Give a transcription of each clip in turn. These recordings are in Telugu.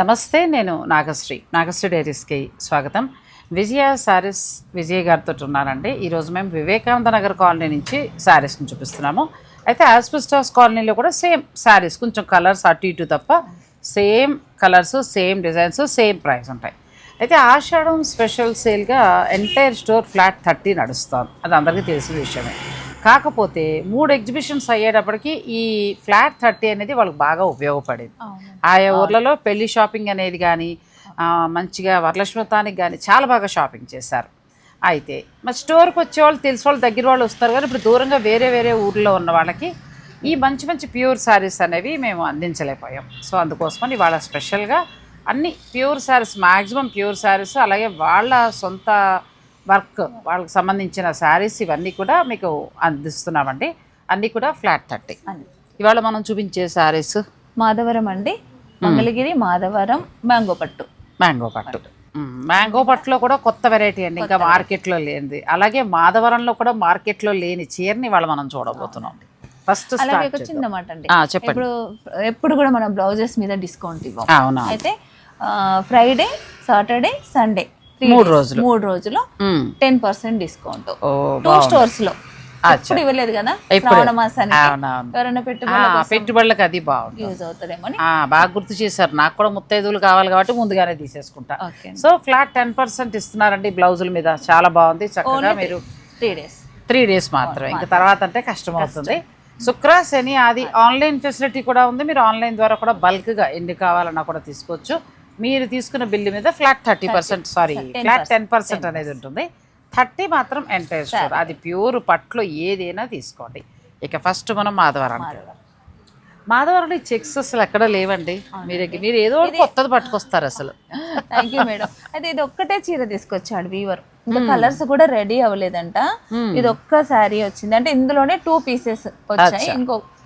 నమస్తే, నేను నాగశ్రీ డైరీస్కి స్వాగతం. విజయ శారీస్ విజయ్ గారితో ఉన్నానండి. ఈరోజు మేము వివేకానంద నగర్ కాలనీ నుంచి శారీస్ని చూపిస్తున్నాము. అయితే ఆస్పెస్టాస్ కాలనీలో కూడా సేమ్ శారీస్, కొంచెం కలర్స్ అటు ఇటు తప్ప same colours, same designs, same price ఉంటాయి. అయితే ఆషాఢం స్పెషల్ సేల్గా ఎంటైర్ స్టోర్ ఫ్లాట్ 30 నడుస్తుంది. అది అందరికీ తెలిసిన విషయమే. కాకపోతే 3 ఎగ్జిబిషన్స్ అయ్యేటప్పటికి ఈ ఫ్లాట్ 30 అనేది వాళ్ళకి బాగా ఉపయోగపడేది. ఆయా ఊర్లలో పెళ్లి షాపింగ్ అనేది కానీ, మంచిగా వరలక్ష్మి వ్రతానికి కానీ చాలా బాగా షాపింగ్ చేశారు. అయితే మరి స్టోర్కి వచ్చేవాళ్ళు తెలిసిన వాళ్ళు, దగ్గర వాళ్ళు వస్తారు. కానీ ఇప్పుడు దూరంగా వేరే ఊర్లో ఉన్న వాళ్ళకి ఈ మంచి ప్యూర్ శారీస్ అనేవి మేము అందించలేకపోయాం. సో అందుకోసమని ఇవాళ స్పెషల్గా అన్ని pure saris, maximum pure saris, అలాగే వాళ్ళ సొంత వర్క్, వాళ్ళకి సంబంధించిన శారీస్ ఇవన్నీ కూడా మీకు అందిస్తున్నామండి. అన్నీ కూడా ఫ్లాట్ 30. ఇవాళ మనం చూపించే శారీస్ మాధవరం అండి, మంగళగిరి మాధవరం మ్యాంగో పట్టు. మ్యాంగో పట్టులో కూడా కొత్త వెరైటీ అండి, ఇంకా మార్కెట్లో లేనిది. అలాగే మాధవరంలో కూడా మార్కెట్లో లేని చీరని ఇవాళ మనం చూడబోతున్నాం. ఫస్ట్ అలాగే ఒక చిన్న మాట అండి, ఎప్పుడు కూడా మనం బ్లౌజెస్ మీద డిస్కౌంట్ ఇవ్వం. అవునా? అయితే ఫ్రైడే, సాటర్డే, సండే 3 రోజులు 10% డిస్కౌంట్ 2 స్టోర్స్ లో. ఇప్పుడు ఇవ్వలేదు కదా శ్రావణ మాసానికి, ఎవరైనా పెట్టుబడులకు అది బాగుంది, యూజ్ అవుతుందేమో. బాగా గుర్తు చేశారు. నాకు కూడా ముత్తైదువులు కావాలి కాబట్టి ముందుగానే తీసేసుకుంటా. సో ఫ్లాట్ 10% ఇస్తున్నారండి బ్లౌజుల మీద. చాలా బాగుంది. చక్కగా మీరు 3 డేస్ మాత్రమే, ఇంకా తర్వాత అంటే కష్టం అవుతుంది. శుక్ర, శని, ఆది ఆన్లైన్ ఫెసిలిటీ కూడా ఉంది. మీరు ఆన్లైన్ ద్వారా కూడా బల్క్గా ఎన్ని కావాలన్నా కూడా తీసుకోవచ్చు. మీరు తీసుకున్న బిల్లు మీద ఫ్లాట్ 30%, ఫ్లాట్ 10% అనేది ఉంటుంది. 30 మాత్రం ఎంటైర్ స్టోర్. అది ప్యూర్ పట్లో ఏదైనా తీసుకోండి. ఇక ఫస్ట్ మనం మాధవరంలో ఈ చెక్స్ అసలు ఎక్కడ లేవండి. మీరు ఏదో కొత్తది పట్టుకొస్తారు అసలు. Thank you madam. అయితే ఇది ఒక్కటే చీర తీసుకొచ్చాడు వీవర్, ఇంకా కలర్స్ కూడా రెడీ అవ్వలేదంట. ఇది ఒక్క శారీ వచ్చింది అంటే ఇందులోనే 2 పీసెస్ వచ్చాయి,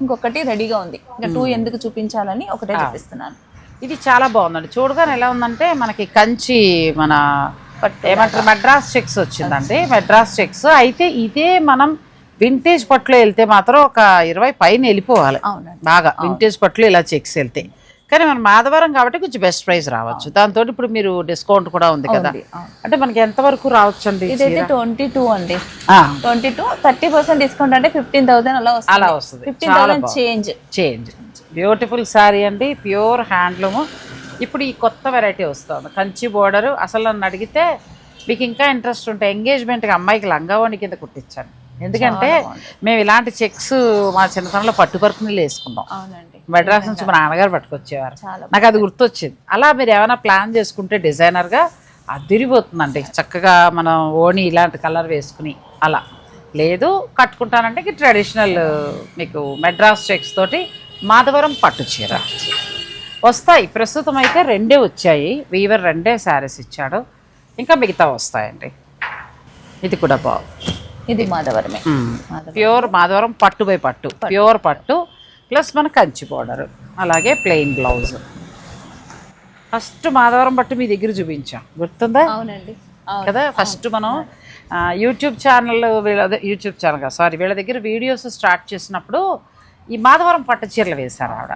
ఇంకొకటి రెడీగా ఉంది. ఇంకా 2 ఎందుకు చూపించాలని ఒకటే చూపిస్తున్నాను. ఇది చాలా బాగుందండి. చూడగానే ఎలా ఉందంటే మనకి కంచి, మన ఏమంటారు, మెడ్రాస్ చెక్స్ వచ్చిందండి. మెడ్రాస్ చెక్స్ అయితే ఇదే మనం వింటేజ్ పట్టులో వెళ్తే మాత్రం ఒక 20 పైన వెళ్ళిపోవాలి బాగా. వింటేజ్ పట్టులో ఇలా చెక్స్ వెళ్తే, కానీ మన మాధవరం కాబట్టి కొంచెం బెస్ట్ ప్రైస్ రావచ్చు. దాంతో ఇప్పుడు మీరు డిస్కౌంట్ కూడా ఉంది కదా, అంటే మనకి ఎంత వరకు రావచ్చు అండి? ఇదైతే 22 అండి. 22 30% డిస్కౌంట్ అంటే 15,000 అలా వస్తుంది. 15,000 చేంజ్. బ్యూటిఫుల్ శారీ అండి, ప్యూర్ హ్యాండ్లూమ్. ఇప్పుడు ఈ కొత్త వెరైటీ వస్తుంది, కంచి బోర్డరు. అసలు నన్ను అడిగితే మీకు ఇంకా ఇంట్రెస్ట్ ఉంటే ఎంగేజ్మెంట్కి అమ్మాయికి లంగావోణి కింద కుట్టించాను. ఎందుకంటే మేము ఇలాంటి చెక్స్ మా చిన్నతనంలో పట్టుపరుపులు వేసుకున్నాం. మెడ్రాస్ నుంచి మా నాన్నగారు పట్టుకొచ్చేవారు. నాకు అది గుర్తొచ్చింది. అలా మీరు ఏమైనా ప్లాన్ చేసుకుంటే డిజైనర్గా అది తిరిగిపోతుందండి. చక్కగా మనం ఓణి ఇలాంటి కలర్ వేసుకుని, అలా లేదు కట్టుకుంటానంటే ట్రెడిషనల్ మీకు మెడ్రాస్ చెక్స్ తోటి మాధవరం పట్టు చీర వస్తాయి. ప్రస్తుతం అయితే 2 వచ్చాయి. వీవర్ 2 శారీస్ ఇచ్చాడు, ఇంకా మిగతా వస్తాయండి. ఇది కూడా బాగుంది. ఇది మాధవరమే, ప్యూర్ మాధవరం పట్టు బై పట్టు, ప్యూర్ పట్టు ప్లస్ మన కంచి బోర్డర్, అలాగే ప్లెయిన్ బ్లౌజ్. ఫస్ట్ మాధవరం పట్టు మీ దగ్గర చూపించాం, గుర్తుందా? అవునండి కదా. ఫస్ట్ మనం యూట్యూబ్ ఛానల్ వీళ్ళ దగ్గర వీడియోస్ స్టార్ట్ చేసినప్పుడు ఈ మాధవరం పట్టు చీరలు వేశారు ఆవిడ.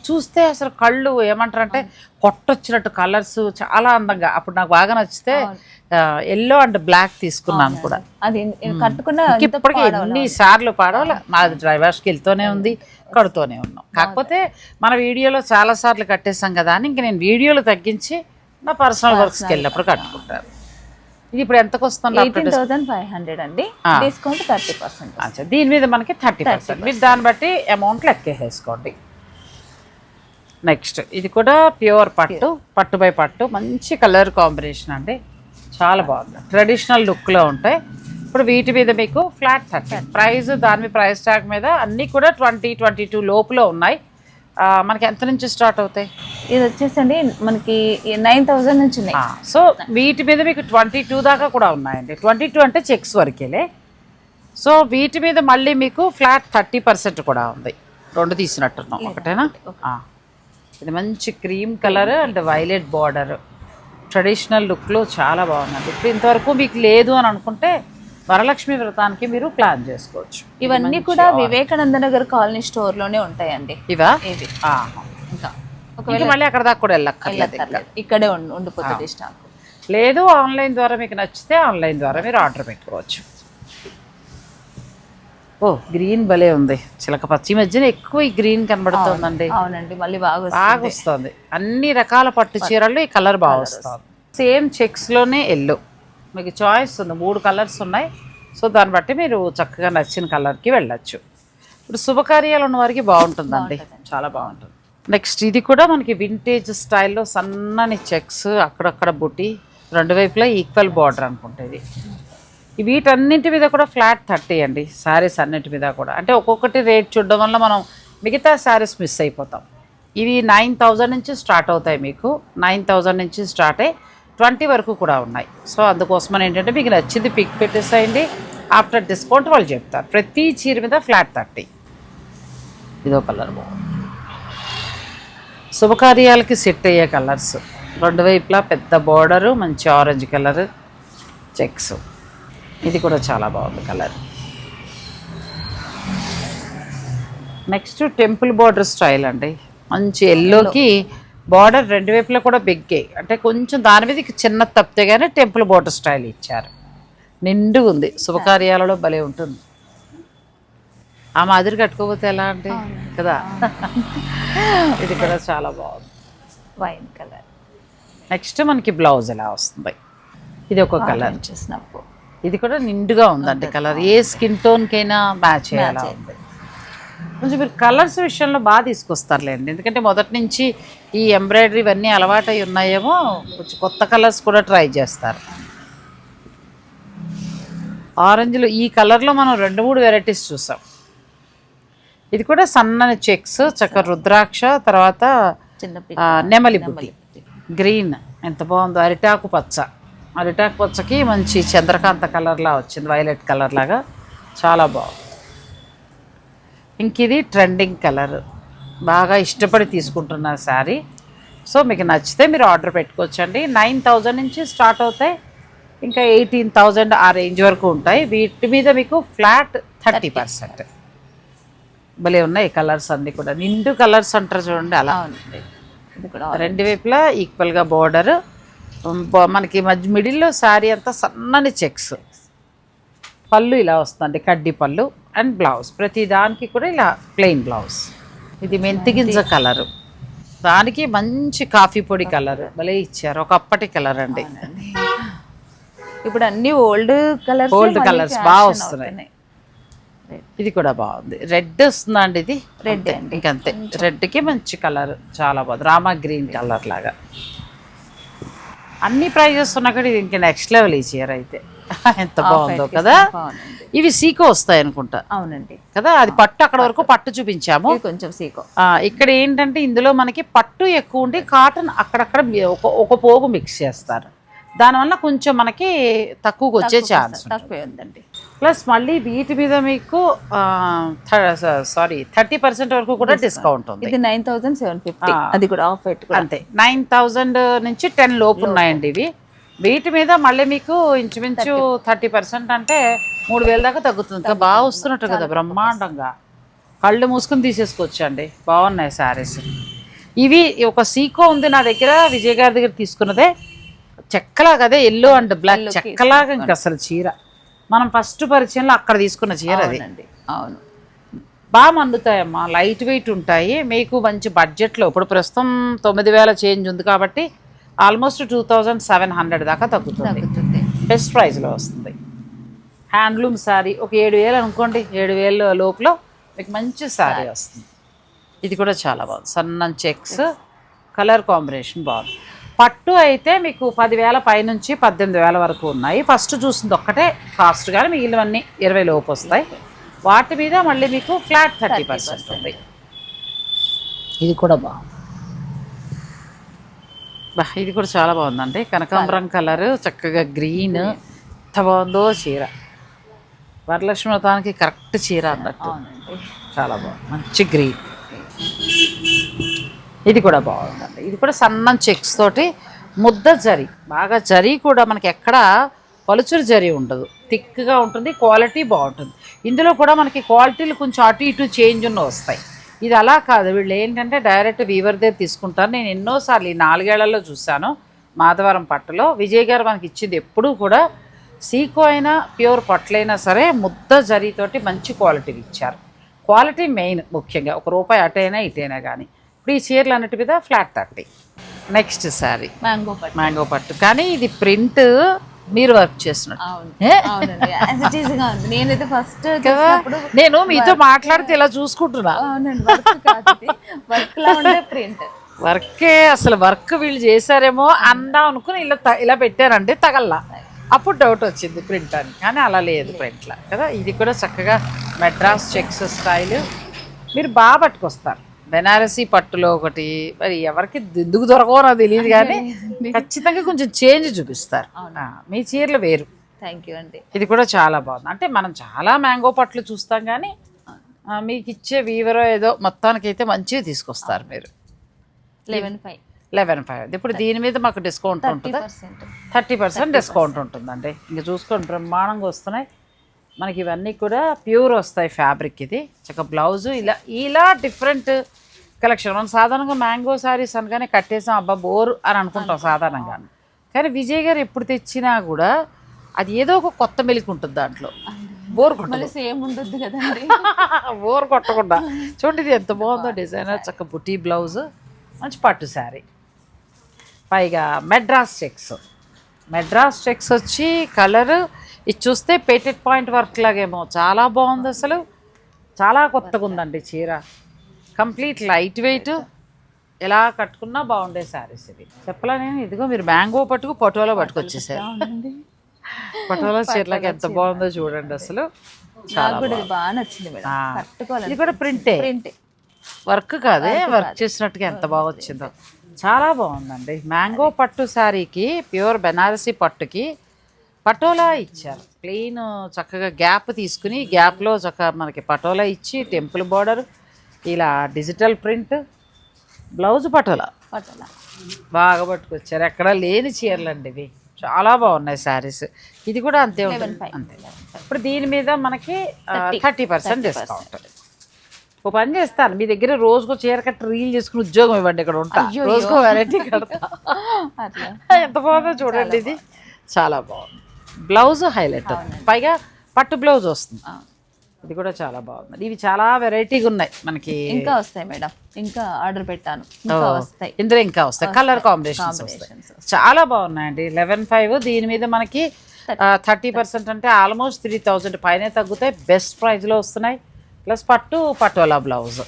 చూస్తే అసలు కళ్ళు ఏమంటారంటే కొట్టొచ్చినట్టు కలర్స్ చాలా అందంగా. అప్పుడు నాకు బాగా నచ్చితే ఎల్లో అండ్ బ్లాక్ తీసుకున్నాను కూడా. అది కట్టుకున్న ఇప్పటికీ ఎన్నిసార్లు పాడవాలి, మాది డ్రైవర్స్కి వెళ్తూనే ఉంది, కడుతూనే ఉన్నాం. కాకపోతే మన వీడియోలో చాలా సార్లు కట్టేసాం కదా అని ఇంక నేను వీడియోలు తగ్గించి నా పర్సనల్ వర్క్స్కి వెళ్ళినప్పుడు కట్టుకుంటాను. ఇది ఇప్పుడు ఎంతకు వస్తుంది? 18,500 అండి, డిస్కౌంట్ 30%. దీని మీద మనకి 30%. మీరు దాన్ని బట్టి అమౌంట్ లెక్కేసుకోండి. నెక్స్ట్ ఇది కూడా ప్యూర్ పట్టు బై పట్టు, మంచి కలర్ కాంబినేషన్ అండి, చాలా బాగుంది. ట్రెడిషనల్ లుక్లో ఉంటాయి. ఇప్పుడు వీటి మీద మీకు ఫ్లాట్ 30 ప్రైస్. దాని మీద ప్రైస్ ట్యాగ్ మీద అన్నీ కూడా 20-22 లోపులో ఉన్నాయి. మనకి ఎంత నుంచి స్టార్ట్ అవుతాయి? ఇది వచ్చేసండి మనకి 9,000 నుంచి ఉన్నాయి. సో వీటి మీద మీకు 22 దాకా కూడా ఉన్నాయండి. 22 అంటే చెక్స్ వరకేలే. సో వీటి మీద మళ్ళీ మీకు ఫ్లాట్ 30% కూడా ఉంది. 2 తీసినట్టున్నాం, ఒకటేనా? ఇది మంచి cream colour and violet border, traditional లుక్లో చాలా బాగుందండి. ఇప్పుడు ఇంతవరకు మీకు లేదు అని అనుకుంటే వరలక్ష్మి వ్రతానికి మీరు ప్లాన్ చేసుకోవచ్చు. ఇవన్నీ కూడా వివేకానంద నగర్ కాలనీ స్టోర్లోనే ఉంటాయండి. ఇవా? ఇది ఇంకా ఇంకా మళ్ళీ అక్కడ దాకా కూడా వెళ్ళక్కర్లేదు ఇంకా. ఇక్కడే ఉండిపోతుంది స్టాక్. లేదు ఆన్లైన్ ద్వారా మీకు నచ్చితే ఆన్లైన్ ద్వారా మీరు ఆర్డర్ పెట్టుకోవచ్చు. ఓ గ్రీన్ భలే ఉంది, చిలక పచ్చి మధ్యన ఎక్కువ ఈ గ్రీన్ కనబడుతుందండి. అవునండి, మళ్ళీ బాగా వస్తుంది. అన్ని రకాల పట్టు చీరల్లో ఈ కలర్ బాగా వస్తుంది. సేమ్ చెక్స్లోనే ఎల్లో మీకు చాయిస్ ఉంది, 3 కలర్స్ ఉన్నాయి. సో దాన్ని బట్టి మీరు చక్కగా నచ్చిన కలర్కి వెళ్ళచ్చు. ఇప్పుడు శుభకార్యాలు ఉన్న వారికి బాగుంటుందండి, చాలా బాగుంటుంది. నెక్స్ట్ ఇది కూడా మనకి వింటేజ్ స్టైల్లో సన్నని చెక్స్, అక్కడక్కడ బుట్టి, 2 వైపులా ఈక్వల్ బార్డర్ అనుకుంటుంది. వీటన్నింటి మీద కూడా ఫ్లాట్ 30 అండి శారీస్ అన్నింటి మీద కూడా. అంటే ఒక్కొక్కటి రేట్ చూడడం వల్ల మనం మిగతా శారీస్ మిస్ అయిపోతాం. ఇవి 9,000 నుంచి స్టార్ట్ అవుతాయి, మీకు 9,000 నుంచి స్టార్ట్ అయ్యి 20 వరకు కూడా ఉన్నాయి. సో అందుకోసమని ఏంటంటే మీకు నచ్చింది పిక్ పెట్టేసేయండి, ఆఫ్టర్ డిస్కౌంట్ వాళ్ళు చెప్తారు. ప్రతి చీర మీద ఫ్లాట్ 30. ఇదో కలర్ బాగుంది, శుభకార్యాలకి సెట్ అయ్యే కలర్స్. 2 వైపులా పెద్ద బార్డరు, మంచి ఆరెంజ్ కలర్ చెక్స్. ఇది కూడా చాలా బాగుంది colour. Next temple border style అండి, మంచి ఎల్లోకి బార్డర్ 2 వైపులా కూడా బిగ్గే, అంటే కొంచెం దాని మీద చిన్న తప్పితే కానీ టెంపుల్ బార్డర్ స్టైల్ ఇచ్చారు. నిండుగా ఉంది, శుభకార్యాలలో భలే ఉంటుంది. ఆ మాదిరి కట్టుకోకపోతే ఎలా అంటే కదా. ఇది కూడా చాలా బాగుంది, వైన్ కలర్. నెక్స్ట్ మనకి బ్లౌజ్ ఎలా వస్తుంది, ఇది ఒక కలర్ చేసినప్పుడు. ఇది కూడా నిండుగా ఉందండి కలర్, ఏ స్కిన్ టోన్కైనా మ్యాచ్ అయ్యేలా ఉంది. కొంచెం మీరు కలర్స్ విషయంలో బాగా తీసుకొస్తారులేండి, ఎందుకంటే మొదటి నుంచి ఈ ఎంబ్రాయిడరీ ఇవన్నీ అలవాటై ఉన్నాయేమో, కొంచెం కొత్త కలర్స్ కూడా ట్రై చేస్తారు. ఆరెంజ్లో ఈ కలర్లో మనం 2-3 వెరైటీస్ చూసాం. ఇది కూడా సన్నని చెక్స్, చక్క రుద్రాక్ష, తర్వాత నెమలి బుట్టి గ్రీన్, ఎంత బాగుందో. అరిటాకు పచ్చ, అరిటాకు పచ్చకి మంచి చంద్రకాంత కలర్లా వచ్చింది, వైలెట్ కలర్ లాగా, చాలా బాగుంది. ఇంక ఇది ట్రెండింగ్ కలర్, బాగా ఇష్టపడి తీసుకుంటున్న శారీ. సో మీకు నచ్చితే మీరు ఆర్డర్ పెట్టుకోవచ్చండి. 9,000 నుంచి స్టార్ట్ అవుతాయి, ఇంకా 18,000 ఆ రేంజ్ వరకు ఉంటాయి. వీటి మీద మీకు ఫ్లాట్ 30%. భలే ఉన్నాయి కలర్స్ అన్నీ కూడా, నిండు కలర్స్ అంటారు చూడండి అలా. 2 వైపులా ఈక్వల్గా బార్డర్, మనకి మధ్య మిడిల్లో శారీ అంతా సన్నని చెక్స్, పళ్ళు ఇలా వస్తుందండి కడ్డీ పళ్ళు, అండ్ బ్లౌజ్ ప్రతి దానికి కూడా ఇలా ప్లెయిన్ బ్లౌజ్. ఇది మెంతి గింజ కలరు, దానికి మంచి కాఫీ పొడి కలర్ భలే ఇచ్చారు, ఒక అప్పటి కలర్ అండి. ఇప్పుడు అన్ని ఓల్డ్ కలర్స్ బాగా వస్తున్నాయి. ఇది కూడా బాగుంది, రెడ్ వస్తుందండి, ఇది రెడ్ ఇంకంతే. రెడ్కి మంచి కలర్ చాలా బాగుంది, రామా గ్రీన్ కలర్ లాగా. అన్ని ప్రైజెస్ ఉన్నా కూడా ఇది ఇంకా నెక్స్ట్ లెవెల్ ఈ చీర అయితే. ఎంత బాగుందో కదా. ఇవి సీకో వస్తాయి అనుకుంటా. అవునండి కదా, అది పట్టు అక్కడ వరకు పట్టు చూపించాము, కొంచెం సీకో. ఇక్కడ ఏంటంటే ఇందులో మనకి పట్టు ఎక్కువ ఉండి కాటన్ అక్కడక్కడ ఒక పోగు మిక్స్ చేస్తారు, దానివల్ల కొంచెం మనకి తక్కువగా వచ్చే ఛాన్స్ తక్కువే ఉందండి. ప్లస్ మళ్ళీ వీటి మీద మీకు 30% వరకు కూడా డిస్కౌంట్ ఉంది. ఇది 9,750, అది కూడా ఆఫ్ రేట్ అంతే. 9,000 నుంచి 10 లోపు ఉన్నాయండి ఇవి. వీటి మీద మళ్ళీ మీకు ఇంచుమించు 30% అంటే 3,000 దాకా తగ్గుతుంది. బాగా వస్తున్నట్టు కదా, బ్రహ్మాండంగా కళ్ళు మూసుకుని తీసేసుకోవచ్చు అండి. బాగున్నాయి శారీస్. ఇవి ఒక సీకో ఉంది నా దగ్గర, విజయ్ గారి దగ్గర తీసుకున్నదే, చెక్కలాగా, అదే ఎల్లో అండ్ బ్లాక్ చెక్కలాగా. ఇంకా అసలు చీర మనం ఫస్ట్ పరిచయంలో అక్కడ తీసుకున్న చీర అది. అవును, బాగా మండుతాయమ్మా, లైట్ వెయిట్ ఉంటాయి, మీకు మంచి బడ్జెట్లో. ఇప్పుడు ప్రస్తుతం 9,000 చేంజ్ ఉంది కాబట్టి ఆల్మోస్ట్ 2,700 దాకా తగ్గుతుంది, బెస్ట్ ప్రైస్లో వస్తుంది. హ్యాండ్లూమ్ శారీ ఒక 7,000 అనుకోండి, 7,000 లోపల మీకు మంచి శారీ వస్తుంది. ఇది కూడా చాలా బాగుంది, సన్న చెక్స్, కలర్ కాంబినేషన్ బాగుంది. పట్టు అయితే మీకు 10,000 పైనుంచి 18,000 వరకు ఉన్నాయి. ఫస్ట్ చూసింది ఒక్కటే కాస్ట్, కానీ మిగిలినవన్నీ 20 లోపు వస్తాయి. వాటి మీద మళ్ళీ మీకు ఫ్లాట్ 30% ఉంది. ఇది కూడా బాగుంది, ఇది కూడా చాలా బాగుందండి. కనకాంబరం కలర్, చక్కగా గ్రీన్, ఎంత బాగుందో చీర. వరలక్ష్మి వ్రతానికి కరెక్ట్ చీర అన్నట్టు, చాలా బాగుంది, మంచి గ్రీన్. ఇది కూడా బాగుందండి, ఇది కూడా సన్న చెక్స్ తోటి ముద్ద జరీ, బాగా జరీ కూడా మనకి ఎక్కడ పలుచురు జరీ ఉండదు, థిక్గా ఉంటుంది, క్వాలిటీ బాగుంటుంది. ఇందులో కూడా మనకి క్వాలిటీలు కొంచెం అటు ఇటు చేంజ్ ఉన్న వస్తాయి. ఇది అలా కాదు, వీళ్ళు ఏంటంటే డైరెక్ట్ వీవర్ దగ్గర తీసుకుంటారు. నేను ఎన్నోసార్లు ఈ 4 ఏళ్లలో చూశాను మాధవరం పట్టులో. విజయ్ గారు మనకి ఇచ్చింది ఎప్పుడూ కూడా సీకో అయినా ప్యూర్ పట్లైనా సరే ముద్ద జరీతోటి మంచి క్వాలిటీ ఇచ్చారు. క్వాలిటీ మెయిన్ ముఖ్యంగా, ₹1 అటైనా ఇటైనా కానీ. ఇప్పుడు ఈ చీరలు అన్నిటి మీద ఫ్లాట్ 30. నెక్స్ట్ శారీ మ్యాంగో పట్టు, కానీ ఇది ప్రింట్ మీరు వర్క్ చేసినట్టు. నేనైతే ఫస్ట్ నేను మీతో మాట్లాడితే ఇలా చూసుకుంటున్నా. వర్కే అసలు వర్క్ వీళ్ళు చేశారేమో అందా అనుకుని ఇలా పెట్టారంటే తగల్లా, అప్పుడు డౌట్ వచ్చింది ప్రింట్ అని. కానీ అలా లేదు ప్రింట్లా కదా. ఇది కూడా చక్కగా మెడ్రాస్ చెక్స్ స్టైల్. మీరు బాగా పట్టుకొస్తారు. బెనారసీ పట్టులో ఒకటి, మరి ఎవరికి ఎందుకు దొరకవో నాకు తెలియదు కానీ ఖచ్చితంగా కొంచెం చేంజ్ చూపిస్తారు. మీ చీరలు వేరు. థ్యాంక్ యూ అండి. ఇది కూడా చాలా బాగుంది. అంటే మనం చాలా మ్యాంగో పట్లు చూస్తాం కానీ మీకు ఇచ్చే వీవరో ఏదో మొత్తానికైతే మంచిగా తీసుకొస్తారు మీరు. 11,500. ఇప్పుడు దీని మీద మాకు డిస్కౌంట్ ఉంటుందా? 30% డిస్కౌంట్ ఉంటుందండి. ఇంకా చూసుకోండి బ్రహ్మాండంగా వస్తున్నాయి మనకి. ఇవన్నీ కూడా ప్యూర్ వస్తాయి ఫ్యాబ్రిక్. ఇది చక్క బ్లౌజు ఇలా డిఫరెంట్ కలెక్షన్. మనం సాధారణంగా మ్యాంగో శారీస్ అనగానే కట్టేసాం అబ్బా బోర్ అని అనుకుంటాం సాధారణంగా. కానీ విజయ్ గారు ఎప్పుడు తెచ్చినా కూడా అది ఏదో ఒక కొత్త మెలికి ఉంటుంది దాంట్లో. బోర్ కొట్టదు, సేమ్ ఉంటుంది కదండి. బోర్ కొట్టకుండా. చూడండి ఇది ఎంత బాగుందో డిజైనర్. చక్క బుటీ బ్లౌజ్, మంచి పట్టు శారీ, పైగా మెడ్రాస్ చెక్స్ వచ్చి కలరు ఇది చూస్తే పేటెడ్ పాయింట్ వర్క్ లాగేమో చాలా బాగుంది. అసలు చాలా కొత్తగా ఉందండి చీర. కంప్లీట్ లైట్ వెయిట్, ఎలా కట్టుకున్నా బాగుండే శారీస్ ఇవి. చెప్పలా నేను. ఇదిగో మీరు మ్యాంగో పట్టుకు పటోలా పట్టుకొచ్చేసారు. పటోలా చీరలకు ఎంత బాగుందో చూడండి అసలు. చాలా బాగా నచ్చింది మేడం. ఇది కూడా ప్రింటే, వర్క్ కాదే, వర్క్ చేసినట్టుగా ఎంత బాగా వచ్చిందో. చాలా బాగుందండి. మ్యాంగో పట్టు శారీకి ప్యూర్ బెనారసీ పట్టుకి పటోలా ఇచ్చారు. ప్లెయిన్ చక్కగా గ్యాప్ తీసుకుని గ్యాప్లో చక్కగా మనకి పటోలా ఇచ్చి టెంపుల్ బార్డర్, ఇలా డిజిటల్ ప్రింట్, బ్లౌజ్ పటోలా బాగా పట్టుకొచ్చారు. ఎక్కడ లేని చీరలు అండి ఇవి. చాలా బాగున్నాయి శారీస్. ఇది కూడా అంతే ఉంటుంది. అంతే. ఇప్పుడు దీని మీద మనకి 30% డిస్కౌంట్. ఓ పని చేస్తాను, మీ దగ్గర రోజుకో చీర కట్టి రీల్ చేసుకుని ఉద్యోగం ఇవ్వండి. ఇక్కడ ఉంటా, రోజుకో వెరైటీ కడతా. ఎంత బాగుందో చూడండి. ఇది చాలా బాగుంది. బ్లౌజ్ హైలైట్, పైగా పట్టు బ్లౌజ్ వస్తుంది. ఇది కూడా చాలా బాగుంది. ఇవి చాలా వెరైటీగా ఉన్నాయి మనకి. ఇంకా వస్తాయి మేడం, ఇంకా ఆర్డర్ పెట్టాను, ఇంకా వస్తాయి. ఇందులో ఇంకా వస్తాయి, కలర్ కాంబినేషన్స్ వస్తాయి. చాలా బాగున్నాయండి. 11,500. దీని మీద మనకి 30% అంటే ఆల్మోస్ట్ 3,000 పైనే తగ్గుతాయి. బెస్ట్ ప్రైస్లో వస్తున్నాయి. Plus patola blouse.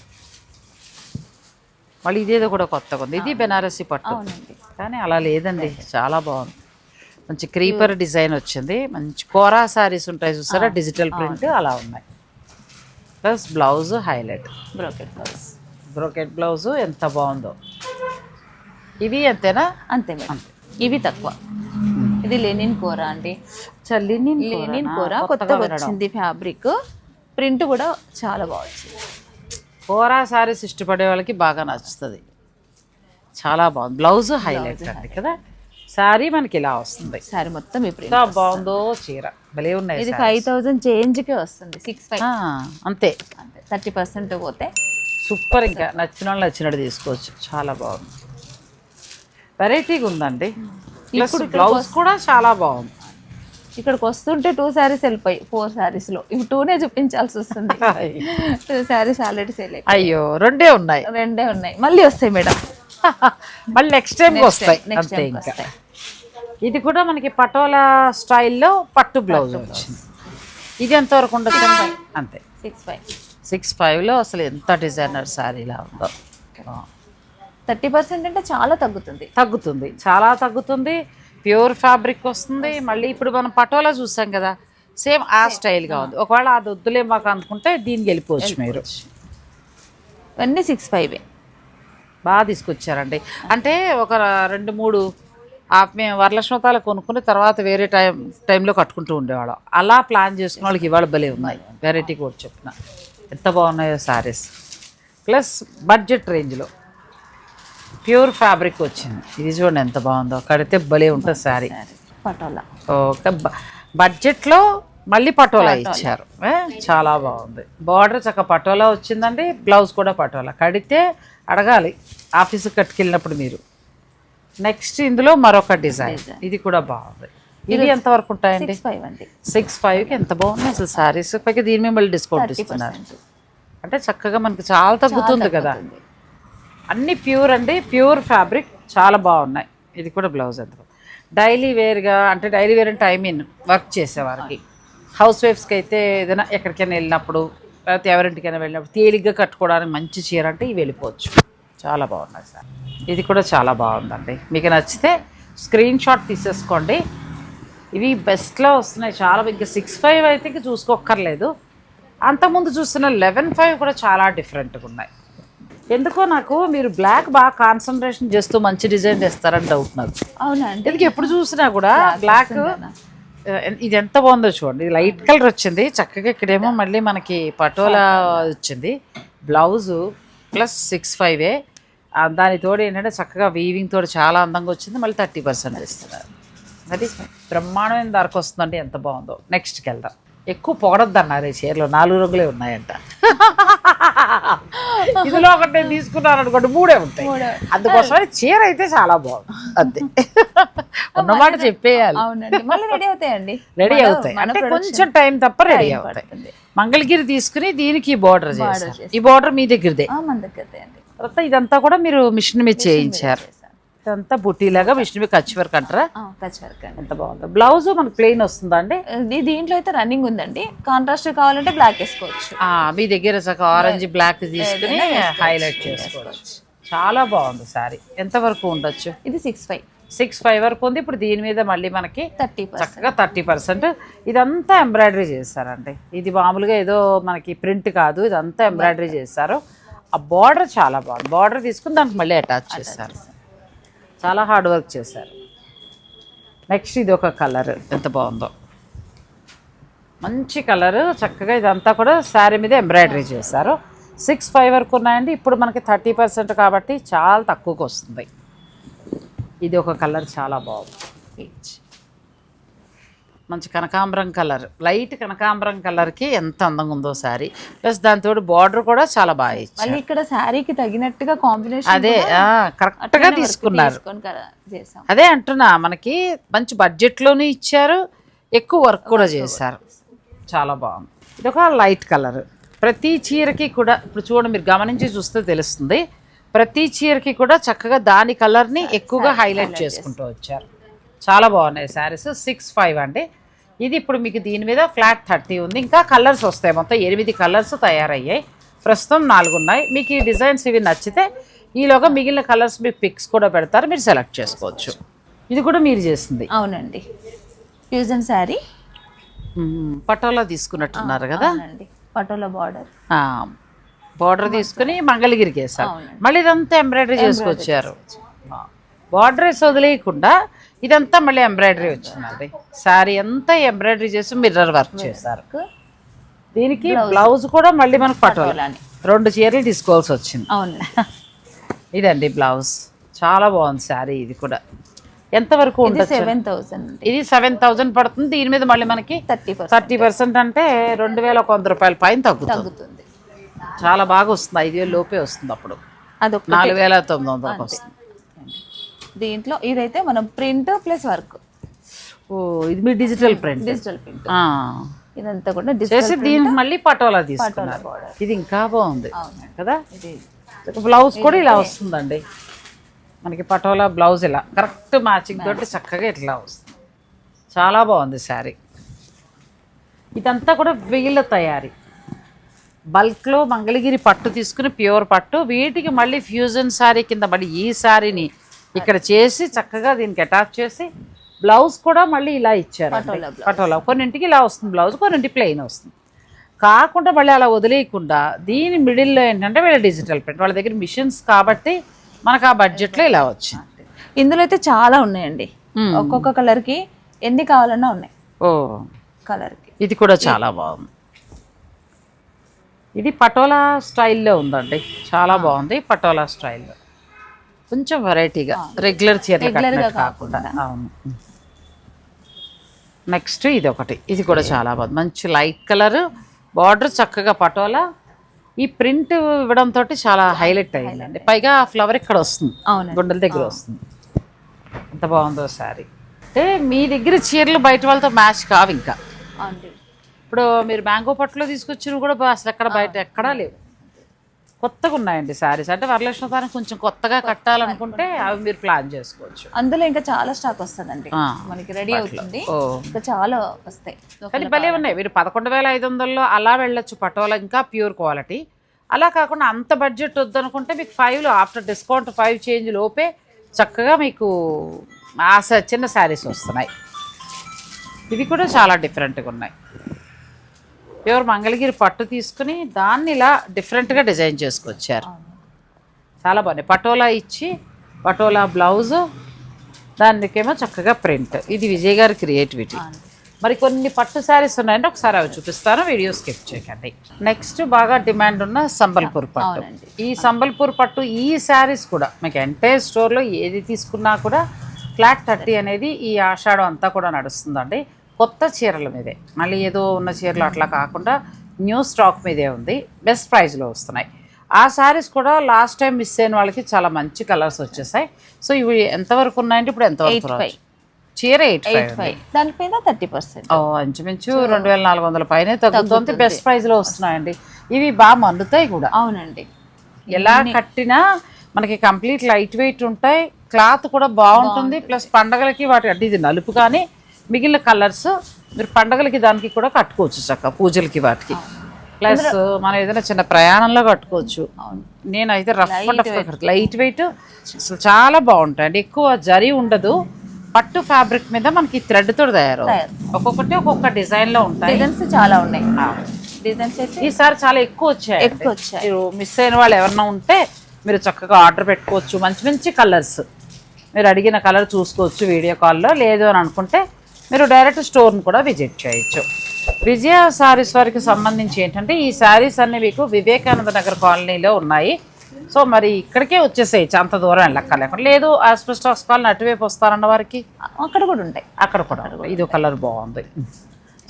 మళ్ళీ ఇదేదో కూడా కొత్తగా ఉంది. ఇది బెనారసీ పట్టు కానీ అలా లేదండి, చాలా బాగుంది. మంచి క్రీపర్ డిజైన్ వచ్చింది. మంచి కోరా శారీస్ ఉంటాయి చూసారా, డిజిటల్ ప్రింట్ అలా ఉన్నాయి. Plus blouse highlight, brocade blouse ఎంత బాగుందో. ఇవి అంతేనా? అంతే మేడం. ఇవి తక్కువ. ఇది లెనిన్ కోరా అండి. లెనిన్ కోరా కొత్తగా వచ్చింది ఫ్యాబ్రిక్. ప్రింట్ కూడా చాలా బాగుంది. కోరా శారీస్ ఇష్టపడే వాళ్ళకి బాగా నచ్చుతుంది. చాలా బాగుంది. బ్లౌజ్ హైలైట్ అండి కదా. శారీ మనకి ఇలా వస్తుంది. శారీ మొత్తం ఎంత బాగుందో చీర. భలే ఉన్నాయి. ఇది 5,000 చేంజ్కే వస్తుంది. 6,500 అంతే. 30% పోతే సూపర్. ఇంకా నచ్చిన వాళ్ళు నచ్చినట్టు తీసుకోవచ్చు. చాలా బాగుంది, వెరైటీగా ఉందండి. ఇప్పుడు బ్లౌజ్ కూడా చాలా బాగుంది. ఇక్కడికి వస్తుంటే 2 శారీస్ వెళ్ళిపోయి 4 శారీస్లో ఇప్పుడు 2నే చూపించాల్సి వస్తుంది. 2 శారీస్ ఆల్రెడీ సేల్ అయిపోయి. అయ్యో, రెండే ఉన్నాయి. మళ్ళీ వస్తాయి మేడం. మళ్ళీ నెక్స్ట్ టైం వస్తాయి అంతే. ఇంకా ఇది కూడా మనకి పటోలా స్టైల్లో పట్టు బ్లౌజ్ వచ్చింది. ఇది ఎంతవరకు ఉండదు? అంతే. 6,500లో అసలు ఎంత డిజైనర్ శారీలా ఉందో. 30% అంటే చాలా తగ్గుతుంది. చాలా తగ్గుతుంది. ప్యూర్ ఫ్యాబ్రిక్ వస్తుంది. మళ్ళీ ఇప్పుడు మనం పటోలా చూసాం కదా, సేమ్ ఆ స్టైల్గా ఉంది. ఒకవేళ అది వద్దులే మాకు అనుకుంటే దీనికి వెళ్ళిపోవచ్చు మీరు. ఇవన్నీ 6,500 బాగా తీసుకొచ్చారండి. అంటే ఒక 2-3 మేము వరలక్ష్మతాలు కొనుక్కుని తర్వాత వేరే టైంలో కట్టుకుంటూ ఉండేవాళ్ళం. అలా ప్లాన్ చేసుకున్న వాళ్ళకి ఇవాళ భలే ఉన్నాయి. వెరైటీ కూడా చెప్పిన ఎంత బాగున్నాయో శారీస్. ప్లస్ బడ్జెట్ రేంజ్లో ప్యూర్ ఫ్యాబ్రిక్ వచ్చింది. ఇది చూడండి ఎంత బాగుందో. కడితే భలే ఉంటుంది శారీ. పటోలా ఓకే. బడ్జెట్లో మళ్ళీ పటోలా ఇచ్చారు. చాలా బాగుంది. బార్డర్ చక్క పటోలా వచ్చిందండి. బ్లౌజ్ కూడా పటోలా. కడితే అడగాలి ఆఫీస్కి కట్టుకెళ్ళినప్పుడు మీరు. నెక్స్ట్ ఇందులో మరొక డిజైన్, ఇది కూడా బాగుంది. ఇది ఎంత వరకు ఉంటాయండి? 6.5 అండి. 6.5కి ఎంత బాగున్నాయి అసలు శారీస్. పైకి దీని మీద మళ్ళీ డిస్కౌంట్ ఇస్తున్నారు. అంటే చక్కగా మనకి చాలా తగ్గుతుంది కదా. అన్నీ ప్యూర్ అండి, ప్యూర్ ఫ్యాబ్రిక్, చాలా బాగున్నాయి. ఇది కూడా బ్లౌజ్ ఎంత డైలీ వేర్గా, అంటే డైలీ వేర్ అంటే వర్క్ చేసేవారికి, హౌస్ వైఫ్స్కి అయితే ఏదైనా ఎక్కడికైనా వెళ్ళినప్పుడు లేకపోతే ఎవరింటికైనా వెళ్ళినప్పుడు తేలిగ్గా కట్టుకోవడానికి మంచి చీర అంటే ఇవి వెళ్ళిపోవచ్చు. చాలా బాగున్నాయి సార్. ఇది కూడా చాలా బాగుందండి. మీకు నచ్చితే స్క్రీన్ షాట్ తీసేసుకోండి. ఇవి బెస్ట్లో వస్తున్నాయి చాలా. ఇంకా 6.5 అయితే ఇంక చూసుకోక్కర్లేదు. అంతకుముందు చూస్తున్న 11.5 కూడా చాలా డిఫరెంట్గా ఉన్నాయి. ఎందుకో నాకు మీరు బ్లాక్ బాగా కాన్సన్ట్రేషన్ చేస్తూ మంచి డిజైన్ చేస్తారని డౌట్ నాకు. అవునండి. ఎందుకు ఎప్పుడు చూసినా కూడా బ్లాక్. ఇది ఎంత బాగుందో చూడండి. ఇది లైట్ కలర్ వచ్చింది చక్కగా. ఇక్కడేమో మళ్ళీ మనకి పటోలా వచ్చింది. Blouse plus 6.5. దానితోడు ఏంటంటే చక్కగా వీవింగ్ తోడు చాలా అందంగా వచ్చింది. మళ్ళీ 30% ఇస్తున్నారు. అది బ్రహ్మాండమైన ధరకు వస్తుందండి. ఎంత బాగుందో. నెక్స్ట్కి వెళ్దాం. ఎక్కువ పొగడద్దు అన్నారు ఈ చీరలో, 4 రంగులే ఉన్నాయంట. ఇదిలో ఒకటి నేను తీసుకున్నాను అనుకోండి 3 ఉంటాయి. అందుకోసమే చీర అయితే చాలా బాగుంది. అంతే ఉన్నమాట చెప్పేయాలి. రెడీ అవుతాయి అంటే కొంచెం టైం తప్ప రెడీ అవుతాయి. మంగళగిరి తీసుకుని దీనికి బోర్డర్ చేశారు. ఈ బోర్డర్ మీ దగ్గరదే. తర్వాత ఇదంతా కూడా మీరు మిషన్ మీద చేయించారు. ఇదంతా బుట్టీలాగా మిషన్ మీద కచ్ వర్క్ అంటారా? ఎంత బాగుంది. బ్లౌజ్ మనకు ప్లెయిన్ వస్తుందా అండి? దీంట్లో అయితే రన్నింగ్ ఉందండి. కాంట్రాస్ట్ కావాలంటే బ్లాక్ వేసుకోవచ్చు. మీ దగ్గర ఆరెంజ్ బ్లాక్ తీసుకుని హైలైట్ చేసుకోవచ్చు. చాలా బాగుంది సారీ. ఎంత వరకు ఉండొచ్చు? ఇది 6.5 వరకు ఉంది. ఇప్పుడు దీని మీద మళ్ళీ మనకి 30%. ఇదంతా ఎంబ్రాయిడరీ చేస్తారండి. ఇది మామూలుగా ఏదో మనకి ప్రింట్ కాదు, ఇదంతా ఎంబ్రాయిడరీ చేస్తారు. ఆ బార్డర్ చాలా బాగుంది. బార్డర్ తీసుకుని దానికి మళ్ళీ అటాచ్ చేస్తారు. చాలా హార్డ్ వర్క్ చేశారు. నెక్స్ట్ ఇది ఒక కలర్ ఎంత బాగుందో, మంచి కలరు. చక్కగా ఇదంతా కూడా శారీ మీద ఎంబ్రాయిడరీ చేశారు. 6.5 వరకు ఉన్నాయండి. ఇప్పుడు మనకి 30% కాబట్టి చాలా తక్కువకి వస్తుంది. ఇది ఒక కలర్ చాలా బాగుంది. మంచి కనకాంబరం కలర్, లైట్ కనకాంబరం కలర్కి ఎంత అందంగా ఉందో శారీ. ప్లస్ దాంతో బార్డర్ కూడా చాలా బాగా ఇచ్చారు. మళ్ళీ ఇక్కడ శారీకి తగినట్టుగా కాంబినేషన్ అదే కరెక్ట్గా తీసుకున్నారు. అదే అంటున్నా, మనకి మంచి బడ్జెట్లోనే ఇచ్చారు, ఎక్కువ వర్క్ కూడా చేశారు. చాలా బాగుంది. ఇది ఒక లైట్ కలర్. ప్రతి చీరకి కూడా ఇప్పుడు చూడండి, మీరు గమనించి చూస్తే తెలుస్తుంది. ప్రతి చీరకి కూడా చక్కగా దాని కలర్ని ఎక్కువగా హైలైట్ చేసుకుంటూ వచ్చారు. చాలా బాగున్నాయి శారీస్. 6.5 అండి. ఇది ఇప్పుడు మీకు దీని మీద ఫ్లాట్ 30 ఉంది. ఇంకా కలర్స్ వస్తాయి. మొత్తం 8 కలర్స్ తయారయ్యాయి. ప్రస్తుతం 4 ఉన్నాయి. మీకు ఈ డిజైన్స్ ఇవి నచ్చితే ఈలోగా మిగిలిన కలర్స్ మీకు పిక్స్ కూడా పెడతారు, మీరు సెలెక్ట్ చేసుకోవచ్చు. ఇది కూడా మీరు చేసింది. అవునండి, ఫ్యూజన్ శారీ. పటోలా తీసుకున్నట్టున్నారు కదా. పటోలా బార్డర్ తీసుకుని మంగళగిరికి వేసారు. మళ్ళీ ఇదంతా ఎంబ్రాయిడరీ చేసుకొచ్చారు. బార్డర్ వేసి వదిలేయకుండా ఇదంతా మళ్ళీ ఎంబ్రాయిడరీ వచ్చిందండి. శారీ అంతా ఎంబ్రాయిడరీ చేసి మిర్రర్ వర్క్ చేశారు. దీనికి బ్లౌజ్ కూడా మళ్ళీ మనకు పటోలా 2 చీరలు తీసుకోవాల్సి వచ్చింది. అవును. ఇదండి బ్లౌజ్. చాలా బాగుంది శారీ. ఇది కూడా ఎంతవరకు ఉంటుంది? 7,000. ఇది 7,000 పడుతుంది. దీని మీద మళ్ళీ మనకి 30% అంటే 2,100 రూపాయల పైన తగ్గుతుంది. చాలా బాగా వస్తుంది. 5,000 లోపే వస్తుంది. అప్పుడు 4,900 వస్తుంది. దీంట్లో ఇదైతే మనం ప్రింట్ ప్లస్ వర్క్. ఇది మీ డిజిటల్ ప్రింట్. ఇదంతా కూడా చేసి దీనికి మళ్ళీ పటోలా తీసుకున్నారు. ఇది ఇంకా బాగుంది కదా. బ్లౌజ్ కూడా ఇలా వస్తుందండి మనకి. పటోలా బ్లౌజ్ ఇలా కరెక్ట్ మ్యాచింగ్ తోటి చక్కగా ఇట్లా వస్తుంది. చాలా బాగుంది శారీ. ఇదంతా కూడా వీళ్ళ తయారీ. బల్క్లో మంగళగిరి పట్టు తీసుకుని ప్యూర్ పట్టు, వీటికి మళ్ళీ ఫ్యూజన్ శారీ కింద మళ్ళీ ఈ శారీని ఇక్కడ చేసి చక్కగా దీనికి అటాచ్ చేసి బ్లౌజ్ కూడా మళ్ళీ ఇలా ఇచ్చారు. పటోలా కొన్నింటికి ఇలా వస్తుంది బ్లౌజ్, కొన్నింటికి ప్లెయిన్ వస్తుంది. కాకుండా మళ్ళీ అలా వదిలేయకుండా దీని మిడిల్లో ఏంటంటే వీళ్ళ డిజిటల్ ప్రింట్. వాళ్ళ దగ్గర మిషన్స్ కాబట్టి మనకు ఆ బడ్జెట్లో ఇలా వచ్చింది. ఇందులో అయితే చాలా ఉన్నాయండి. ఒక్కొక్క కలర్కి ఎన్ని కావాలన్నా ఉన్నాయి. కలర్కి ఇది కూడా చాలా బాగుంది. ఇది పటోలా స్టైల్లో ఉందండి. చాలా బాగుంది. పటోలా స్టైల్లో కొంచెం వెరైటీగా, రెగ్యులర్ చీర కాకుండా. అవును. నెక్స్ట్ ఇది ఒకటి, ఇది కూడా చాలా బాగుంది, మంచి లైట్ కలర్ బార్డర్, చక్కగా పటోలా. ఈ ప్రింట్ ఇవ్వడంతో చాలా హైలైట్ అయ్యిందండి. పైగా ఫ్లవర్ ఇక్కడ వస్తుంది, గుండెల దగ్గర వస్తుంది. ఎంత బాగుందో శారీ. అంటే మీ దగ్గర చీరలు బయట వాళ్ళతో మ్యాచ్ కావు. ఇంకా ఇప్పుడు మీరు మ్యాంగో పట్టులో తీసుకొచ్చినవి కూడా అసలు ఎక్కడ బయట ఎక్కడా లేవు, కొత్తగా ఉన్నాయండి శారీస్. అంటే వరలక్ష్మి వ్రతానికి కొంచెం కొత్తగా కట్టాలనుకుంటే అవి మీరు ప్లాన్ చేసుకోవచ్చు. అందులో ఇంకా చాలా స్టాక్ వస్తుందండి, మనకి రెడీ అవుతుంది, ఇంకా చాలా వస్తాయి. కానీ భలే ఉన్నాయి. మీరు 11,500లో అలా వెళ్ళొచ్చు పటోలా, ఇంకా ప్యూర్ క్వాలిటీ. అలా కాకుండా అంత బడ్జెట్ వద్దనుకుంటే మీకు 5లో ఆఫ్టర్ డిస్కౌంట్ 5 చేంజ్ లోపే చక్కగా మీకు చిన్న శారీస్ వస్తున్నాయి. ఇవి కూడా చాలా డిఫరెంట్గా ఉన్నాయి. ప్యూర్ మంగళగిరి పట్టు తీసుకుని దాన్ని ఇలా డిఫరెంట్గా డిజైన్ చేసుకొచ్చారు. చాలా బాగున్నాయి. పటోలా ఇచ్చి పటోలా బ్లౌజు, దానికేమో చక్కగా ప్రింట్. ఇది విజయ్ గారి క్రియేటివిటీ. మరి కొన్ని పట్టు శారీస్ ఉన్నాయంటే ఒకసారి అవి చూపిస్తాను, వీడియో స్కిప్ చేయకండి. నెక్స్ట్ బాగా డిమాండ్ ఉన్న సంబల్పూర్ పట్టు. ఈ సంబల్పూర్ పట్టు ఈ శారీస్ కూడా మీకు ఎంటైర్ స్టోర్లో ఏది తీసుకున్నా కూడా ఫ్లాట్ 30 అనేది ఈ ఆషాఢం అంతా కూడా నడుస్తుందండి. కొత్త చీరల మీదే, మళ్ళీ ఏదో ఉన్న చీరలు అట్లా కాకుండా న్యూ స్టాక్ మీదే ఉంది, బెస్ట్ ప్రైస్లో వస్తున్నాయి. ఆ శారీస్ కూడా లాస్ట్ టైం మిస్ అయిన వాళ్ళకి చాలా మంచి కలర్స్ వచ్చేసాయి. సో ఇవి ఎంతవరకు ఉన్నాయంటే ఇప్పుడు ఎంతవరకు? చీర 85, దానిపైన 30%. ఇంచుమించు 2,400 పైన తగ్గుతుంది. బెస్ట్ ప్రైస్లో వస్తున్నాయండి. ఇవి బాగా మన్నుతాయి కూడా. అవునండి, ఎలా కట్టినా మనకి కంప్లీట్ లైట్ వెయిట్ ఉంటాయి, క్లాత్ కూడా బాగుంటుంది. ప్లస్ పండగలకి వాటి అంటే ఇది నలుపు కానీ మిగిలిన కలర్స్ మీరు పండగలకి దానికి కూడా కట్టుకోవచ్చు చక్కగా, పూజలకి వాటికి. ప్లస్ మనం ఏదైనా చిన్న ప్రయాణంలో కట్టుకోవచ్చు. నేనైతే rough and tough light weight అసలు చాలా బాగుంటాయండి. ఎక్కువ జరీ ఉండదు. పట్టు ఫ్యాబ్రిక్ మీద మనకి థ్రెడ్ తోటి తయారు, ఒక్కొక్కటి ఒక్కొక్క డిజైన్ లో ఉంటాయి. డిజైన్స్ చాలా ఉన్నాయి. డిజైన్స్ ఈసారి చాలా ఎక్కువ వచ్చాయి. మీరు మిస్ అయిన వాళ్ళు ఎవరన్నా ఉంటే మీరు చక్కగా ఆర్డర్ పెట్టుకోవచ్చు. మంచి మంచి కలర్స్ మీరు అడిగిన కలర్ చూసుకోవచ్చు వీడియో కాల్లో. లేదు అని అనుకుంటే మీరు డైరెక్ట్ స్టోర్ని కూడా విజిట్ చేయొచ్చు. విజయ శారీస్ వారికి సంబంధించి ఏంటంటే ఈ శారీస్ అన్నీ మీకు వివేకానంద నగర్ కాలనీలో ఉన్నాయి. సో మరి ఇక్కడికే వచ్చేసాయి, అంత దూరం వెళ్ళక్కర్లేకుండా. లేదు ఆస్పెస్టాస్ కాలనీ అటువైపు వస్తారన్న వారికి అక్కడ కూడా ఉంటాయి. అక్కడ కూడా ఇది కలర్ బాగుంది.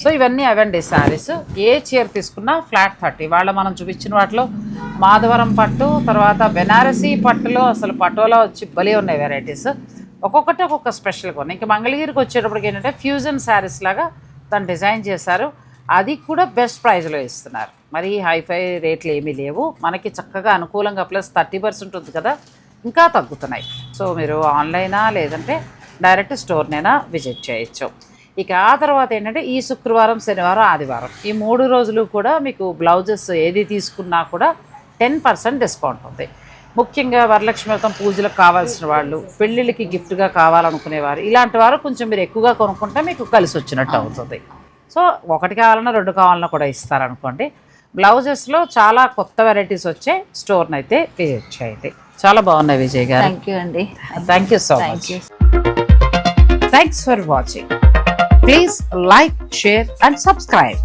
సో ఇవన్నీ అవండి శారీస్. ఏ చీర తీసుకున్నా ఫ్లాట్ 30. వాళ్ళ మనం చూపించిన వాటిలో మాధవరం పట్టు, తర్వాత బెనారసీ పట్టులో అసలు పటోలా వచ్చి భలే ఉన్నాయి వెరైటీస్. ఒక్కొక్కటి ఒక్కొక్క స్పెషల్గా ఉన్నాయి. ఇంకా మంగళగిరికి వచ్చేటప్పటికి ఏంటంటే ఫ్యూజన్ శారీస్ లాగా తను డిజైన్ చేశారు. అది కూడా బెస్ట్ ప్రైస్లో ఇస్తున్నారు. మరి హైఫై రేట్లు ఏమీ లేవు, మనకి చక్కగా అనుకూలంగా. ప్లస్ 30% ఉంది కదా, ఇంకా తగ్గుతున్నాయి. సో మీరు ఆన్లైనా లేదంటే డైరెక్ట్ స్టోర్నైనా విజిట్ చేయొచ్చు. ఇక ఆ తర్వాత ఏంటంటే ఈ శుక్రవారం, శనివారం, ఆదివారం ఈ 3 రోజులు కూడా మీకు బ్లౌజెస్ ఏది తీసుకున్నా కూడా 10% డిస్కౌంట్ ఉంది. ముఖ్యంగా వరలక్ష్మి వ్రతం పూజలకు కావాల్సిన వాళ్ళు, పెళ్ళిళ్ళకి గిఫ్ట్గా కావాలనుకునేవారు, ఇలాంటి వారు కొంచెం మీరు ఎక్కువగా కొనుక్కుంటే మీకు కలిసి వచ్చినట్టు అవుతుంది. సో 1 కావాలన్నా 2 కావాలన్నా కూడా ఇస్తారనుకోండి. బ్లౌజెస్లో చాలా కొత్త వెరైటీస్ వచ్చాయి. స్టోర్ని అయితే విజిట్ చేయండి. చాలా బాగున్నాయి విజయ్ గారు. థ్యాంక్ యూ అండి. Thank you so much. Thanks for watching. Please like, share and subscribe.